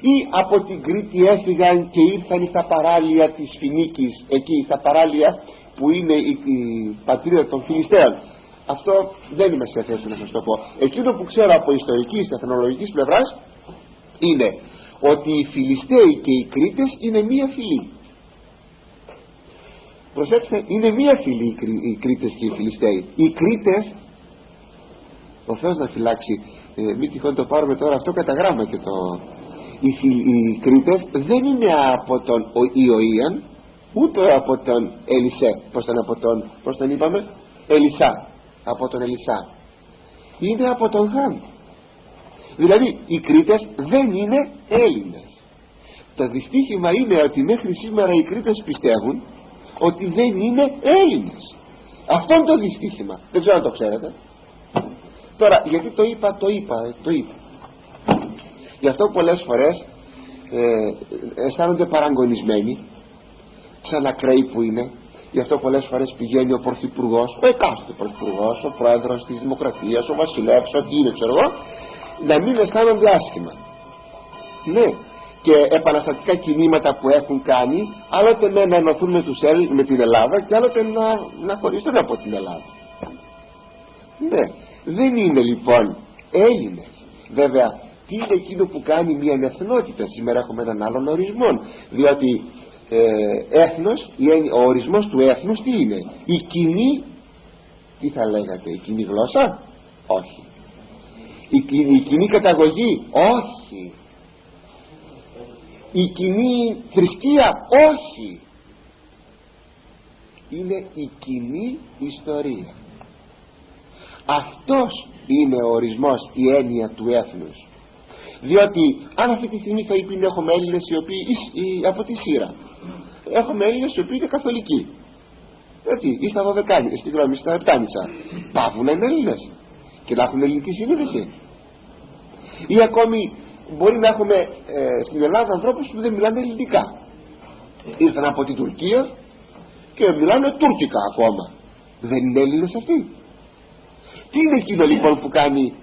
S1: ή από την Κρήτη έφυγαν και ήρθαν στα παράλια της Φινίκης, εκεί στα παράλια που είναι η πατρίδα των Φιλιστέων? Αυτό δεν είμαι σε θέση να σας το πω. Εκείνο που ξέρω από ιστορικής και εθνολογικής πλευράς είναι ότι οι Φιλιστέοι και οι Κρήτες είναι μία φυλή. Προσέξτε, είναι μία φυλή οι Κρήτες και οι Φιλιστέοι. Οι Κρήτες, ο Θεός να φυλάξει, μην τυχόν το πάρουμε τώρα αυτό κατά γράμμα και το... Οι Κρήτες δεν είναι από τον Ιωΐαν, ούτε από τον Ελισέ, πώς τον είπαμε, Ελισά, από τον Ελισά. Είναι από τον Χαμ. Δηλαδή οι Κρήτες δεν είναι Έλληνες. Το δυστύχημα είναι ότι μέχρι σήμερα οι Κρήτες πιστεύουν ότι δεν είναι Έλληνες. Αυτό είναι το δυστύχημα. Δεν ξέρω αν το ξέρετε. Τώρα γιατί το είπα. Γι' αυτό πολλές φορές αισθάνονται παραγωνισμένοι, σαν ακραίοι που είναι. Γι' αυτό πολλές φορές πηγαίνει ο πρωθυπουργός, ο εκάστοτε πρωθυπουργός, ο πρόεδρος της Δημοκρατίας, ο βασιλεύς, ό,τι είναι, ξέρω εγώ, να μην αισθάνονται άσχημα. Ναι, και επαναστατικά κινήματα που έχουν κάνει, άλλοτε να ενωθούν με την Ελλάδα και άλλοτε να χωριστούν από την Ελλάδα. Ναι, δεν είναι λοιπόν Έλληνες. Βέβαια, τι είναι εκείνο που κάνει μια εθνότητα? Σήμερα έχουμε έναν άλλον ορισμό, διότι έθνος, ο ορισμός του έθνους τι είναι? Η κοινή, τι θα λέγατε, η κοινή γλώσσα? Όχι. Η κοινή καταγωγή? Όχι. Η κοινή θρησκεία? Όχι. Είναι η κοινή ιστορία. Αυτός είναι ο ορισμός, η έννοια του έθνους. Διότι αν αυτή τη στιγμή θα είπε έχουμε Έλληνες οι οποίοι από τη Σύρα, έχουμε Έλληνες οι οποίοι είναι καθολικοί, έτσι, ή στα Δωδεκάνησα, στη γνώμη, στα Επτάνησα, πάβουν να είναι Έλληνες και να έχουν ελληνική συνείδηση. Ή ακόμη μπορεί να έχουμε στην Ελλάδα ανθρώπους που δεν μιλάνε ελληνικά, ήρθαν από την Τουρκία και μιλάνε τουρκικά ακόμα. Δεν είναι Έλληνες αυτοί? Τι είναι εκείνο λοιπόν που κάνει,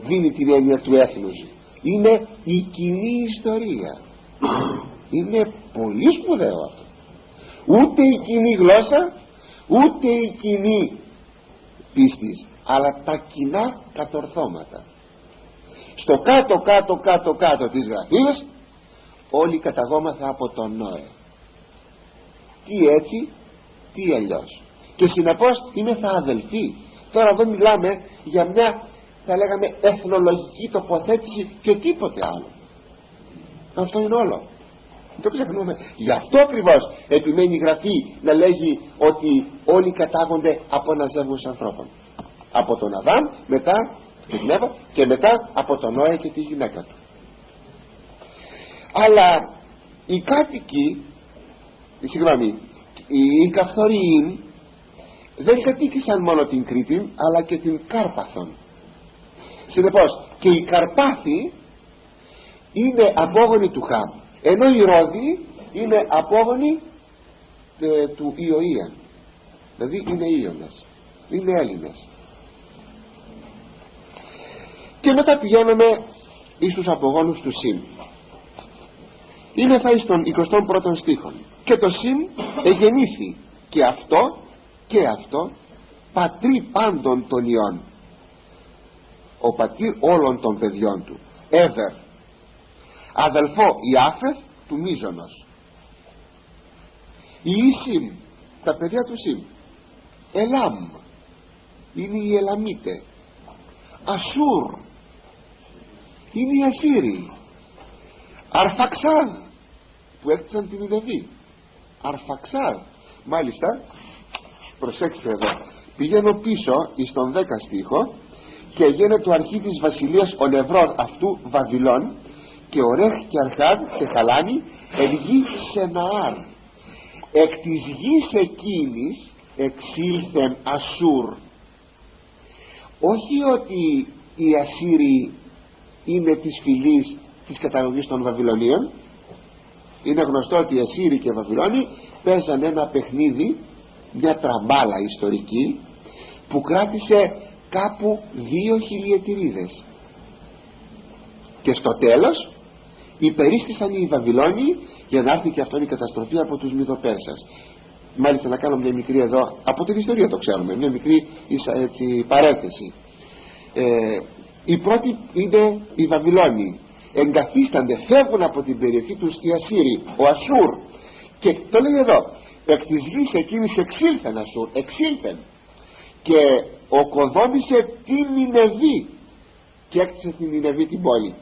S1: δίνει την έννοια του έθνους? Είναι η κοινή ιστορία. Είναι πολύ σπουδαίο αυτό. Ούτε η κοινή γλώσσα, ούτε η κοινή πίστης, αλλά τα κοινά κατορθώματα. Στο κάτω της γραφής όλοι καταγόμαθα από τον Νόε. Τι έτσι, τι αλλιώς. Και συνεπώς είμεθα αδελφοί. Τώρα εδώ μιλάμε για μια, θα λέγαμε, εθνολογική τοποθέτηση και τίποτε άλλο. Αυτό είναι όλο. Το ξεχνούμε. Γι' αυτό ακριβώς επιμένει η Γραφή να λέγει ότι όλοι κατάγονται από ένα ζεύγος ανθρώπων. Από τον Αδάμ, μετά την Εύα, και μετά από τον Νόε και τη γυναίκα του. Αλλά οι κάτοικοι, οι Καφθοριοί δεν κατοίκησαν μόνο την Κρήτη, αλλά και την Κάρπαθον. Συνεπώς και οι Καρπάθοι είναι απόγονοι του Χάμ, ενώ οι Ρώδιοι είναι απόγονοι του Ιωΐαν. Δηλαδή είναι Ίωνες, είναι Έλληνες. Και μετά πηγαίνουμε εις τους απογόνους του Σιμ. Είναι θα εις των 21 στίχων. Και το Σιμ εγεννήθη και αυτό πατρί πάντων των ιών, ο πατήρ όλων των παιδιών του. Έβερ, αδελφό Ιάφεθ του Μίζωνος. Η Σιμ, τα παιδιά του Σιμ. Ελάμ, είναι οι Ελαμίτε. Ασούρ, είναι οι Ασσύριοι. Αρφαξάδ, που έκτισαν την Ινεβή. Αρφαξάδ, μάλιστα, προσέξτε εδώ, πηγαίνω πίσω εις τον 10 στίχο, και γίνεται το αρχή της βασιλείας ο νευρών αυτού Βαβυλών, και Ορέχ και Αρχάδ και Χαλάνη εν γη Σεναάρ. Εκ της γης εκείνης εξήλθεν Ασούρ. Όχι ότι οι Ασσύριοι είναι της φυλής της καταγωγής των Βαβυλωνίων. Είναι γνωστό ότι οι Ασσύριοι και οι Βαβυλώνοι παίζαν ένα παιχνίδι, μια τραμπάλα ιστορική, που κράτησε κάπου 2 χιλιετηρίδες, και στο τέλος υπερίσχυσαν οι Βαβυλώνοι για να έρθει και αυτόν η καταστροφή από τους Μηδοπέρσας. Μάλιστα να κάνω μια μικρή εδώ, από την ιστορία το ξέρουμε, μια μικρή έτσι, παρένθεση. Οι πρώτοι είναι οι Βαβυλώνοι, εγκαθίστανται, φεύγουν από την περιοχή τους οι Ασσύριοι, ο Ασούρ, και το λέει εδώ, εκ της γης εκείνης εξήλθεν Ασούρ, εξήλθεν, και οκοδόμησε την Νινεβή και έκτισε την Νινεβή την πόλη.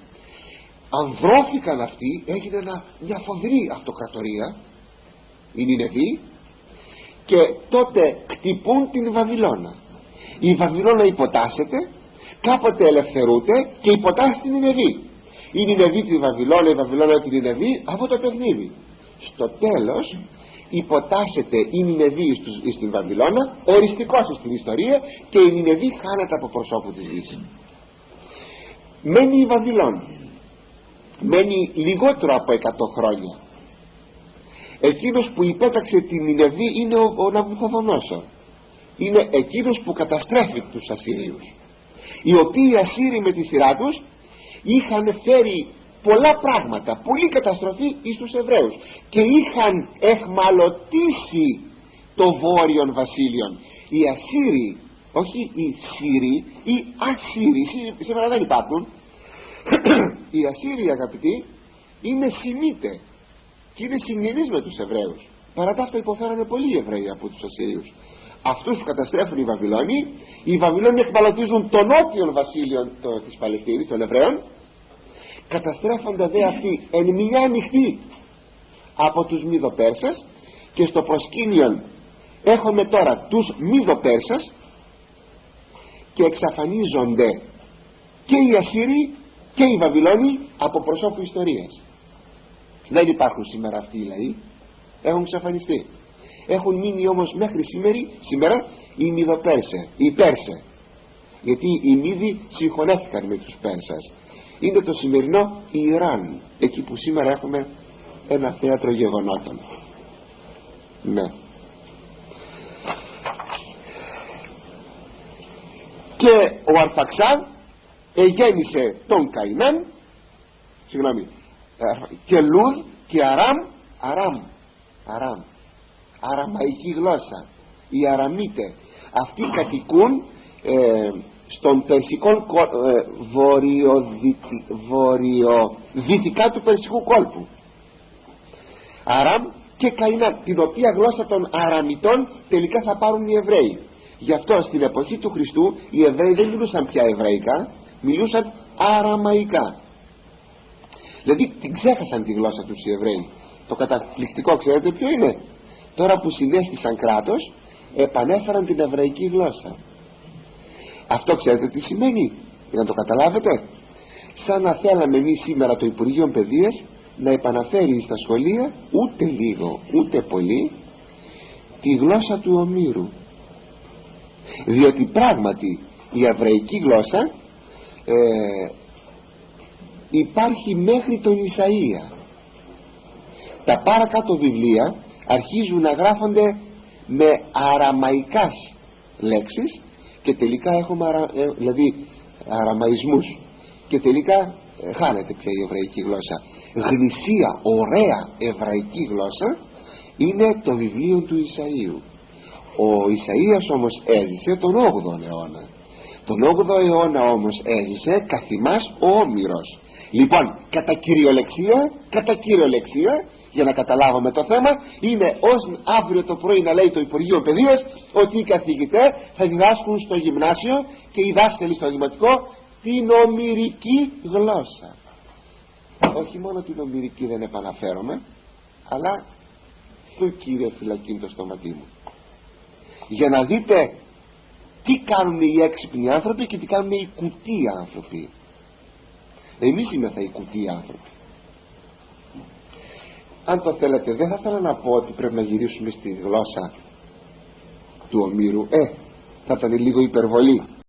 S1: Ανδρώθηκαν αυτοί, έγινε μια φοβερή αυτοκρατορία η Νινεβή, και τότε κτυπούν την Βαβυλώνα. Η Βαβυλώνα υποτάσσεται, κάποτε ελευθερούται και υποτάσσει την Νινεβή. Η Νινεβή τη Βαβυλώνα, η Βαβυλώνα την Νινεβή, αυτό το παιχνίδι. Στο τέλος υποτάσσεται η Νινεβή στην Βαβυλώνα, οριστικώς στην ιστορία, και η Νινεβή χάνεται από προσώπου της γης. Μένει η Βαβυλώνα, μένει λιγότερο από 100 χρόνια. Εκείνος που υπέταξε την Νινεβή είναι ο Ναβουχοδονόσορ. Είναι εκείνος που καταστρέφει τους Ασσυρίους, οι οποίοι οι Ασσύριοι με τη σειρά τους είχαν φέρει πολλά πράγματα, πολλή καταστροφή εις τους Εβραίους, και είχαν εχμαλωτήσει το βόρειον βασίλειον. Οι Ασσύριοι, όχι οι Σύριοι, οι Ασσύριοι σήμερα δεν υπάρχουν. Οι Ασσύριοι, αγαπητοί, είναι Σημίτε και είναι συγγενείς με τους Εβραίους. Παρά τα αυτά υποφέρανε πολλοί Εβραίοι από τους Ασσυρίους. Αυτούς που καταστρέφουν οι Βαβυλώνοι εκμαλωτίζουν το νότιον βασίλειο της Παλαιστίνης, των Εβραίων. Καταστρέφονται δε αυτοί εν μια νυχτή από τους Μηδοπέρσες, και στο προσκήνιο έχουμε τώρα τους Μηδοπέρσες, και εξαφανίζονται και οι Ασσύριοι και οι Βαβυλώνοι από προσώπου ιστορίας. Δεν υπάρχουν σήμερα αυτοί οι λαοί, έχουν εξαφανιστεί. Έχουν μείνει όμως μέχρι σήμερα οι Μηδοπέρσες, οι Πέρσες, γιατί οι Μύδοι συγχωνεύτηκαν με τους Πέρσες. Είναι το σημερινό Ιράν, εκεί που σήμερα έχουμε ένα θέατρο γεγονότων. Ναι. Και ο Αρφαξάδ εγέννησε τον Καϊνάν, και Λούδ και Αραμαϊκή γλώσσα, οι Αραμίτε. Αυτοί κατοικούν στον περσικό βορειοδυτικά του περσικού κόλπου, Αράμ και Καϊνάν, την οποία γλώσσα των Αραμιτών τελικά θα πάρουν οι Εβραίοι. Γι' αυτό στην εποχή του Χριστού οι Εβραίοι δεν μιλούσαν πια εβραϊκά, μιλούσαν αραμαϊκά. Δηλαδή την ξέχασαν τη γλώσσα τους οι Εβραίοι. Το καταπληκτικό ξέρετε ποιο είναι? Τώρα που συνέστησαν κράτος, επανέφεραν την εβραϊκή γλώσσα. Αυτό ξέρετε τι σημαίνει, για να το καταλάβετε? Σαν να θέλαμε εμείς σήμερα το Υπουργείο Παιδείας να επαναφέρει στα σχολεία, ούτε λίγο ούτε πολύ, τη γλώσσα του Ομήρου. Διότι πράγματι η εβραϊκή γλώσσα υπάρχει μέχρι τον Ισαΐα. Τα παρακάτω βιβλία αρχίζουν να γράφονται με αραμαϊκάς λέξεις και τελικά έχουμε δηλαδή αραμαϊσμούς, και τελικά χάνεται πια η εβραϊκή γλώσσα. Γνησία, ωραία εβραϊκή γλώσσα είναι το βιβλίο του Ισαΐου. Ο Ισαΐας όμως έζησε τον 8ο αιώνα. Τον 8ο αιώνα όμως έζησε καθημάς ο Όμηρος. Λοιπόν, κατά κυριολεξία, για να καταλάβουμε το θέμα, είναι ως αύριο το πρωί να λέει το Υπουργείο Παιδείας ότι οι καθηγητές θα διδάσκουν στο γυμνάσιο και οι δάσκαλοι στο δημοτικό την ομηρική γλώσσα. Όχι μόνο την ομηρική δεν επαναφέρομαι, αλλά του κύριε φυλακήν το στόματί μου, για να δείτε τι κάνουν οι έξυπνοι άνθρωποι και τι κάνουν οι κουτοί άνθρωποι. Εμείς είμαστε οι κουτοί άνθρωποι. Αν το θέλετε, δεν θα ήθελα να πω ότι πρέπει να γυρίσουμε στη γλώσσα του Ομήρου, θα ήταν λίγο υπερβολή.